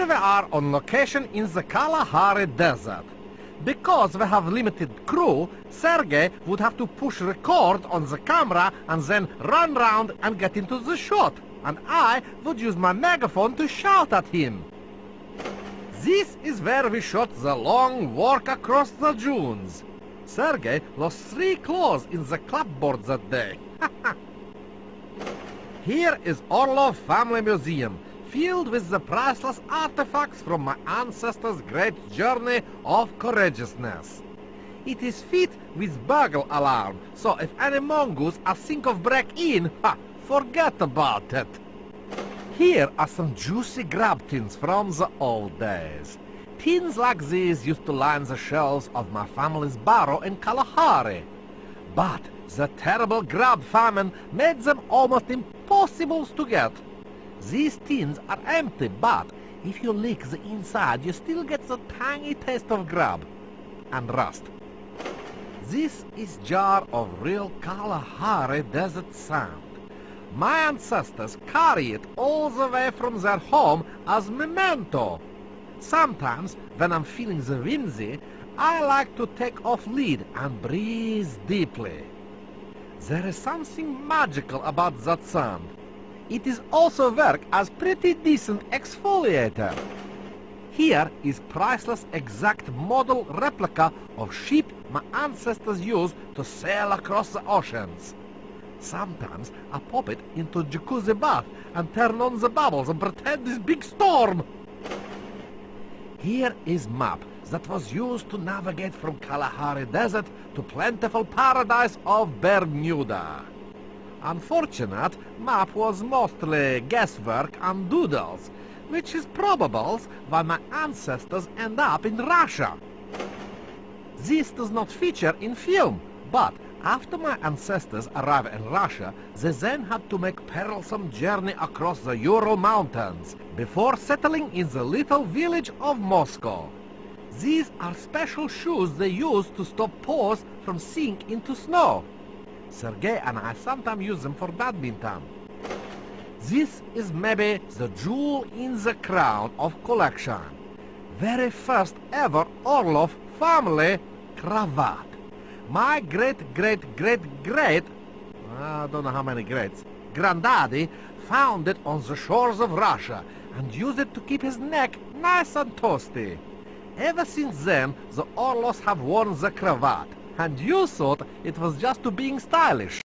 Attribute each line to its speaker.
Speaker 1: Here we are on location in the Kalahari Desert. Because we have limited crew, Sergey would have to push record on the camera and then run round and get into the shot. And I would use my megaphone to shout at him. This is where we shot the long walk across the dunes. Sergey lost 3 claws in the clapboard that day. Here is Orlov Family Museum, filled with the priceless artifacts from my ancestors' great journey of courageousness. It is fit with burgle alarm, so if any mongoose think of break in, forget about it. Here are some juicy grub tins from the old days. Tins like these used to line the shelves of my family's barrow in Kalahari. But the terrible grub famine made them almost impossible to get. These tins are empty, but if you lick the inside, you still get the tangy taste of grub and rust. This is jar of real Kalahari desert sand. My ancestors carry it all the way from their home as memento. Sometimes, when I'm feeling the whimsy, I like to take off lid and breathe deeply. There is something magical about that sand. It is also work as pretty decent exfoliator. Here is priceless exact model replica of ship my ancestors used to sail across the oceans. Sometimes I pop it into jacuzzi bath and turn on the bubbles and pretend this big storm. Here is map that was used to navigate from Kalahari Desert to plentiful paradise of Bermuda. Unfortunate, map was mostly guesswork and doodles, which is probable why my ancestors end up in Russia. This does not feature in film, but after my ancestors arrived in Russia, they then had to make perilsome journey across the Ural Mountains before settling in the little village of Moscow. These are special shoes they use to stop paws from sink into snow. Sergey and I sometimes use them for badminton. This is maybe the jewel in the crown of collection. Very first ever Orlov family cravat. My great, I don't know how many greats, granddaddy found it on the shores of Russia and used it to keep his neck nice and toasty. Ever since then, the Orlovs have worn the cravat, and you thought it was just to being stylish.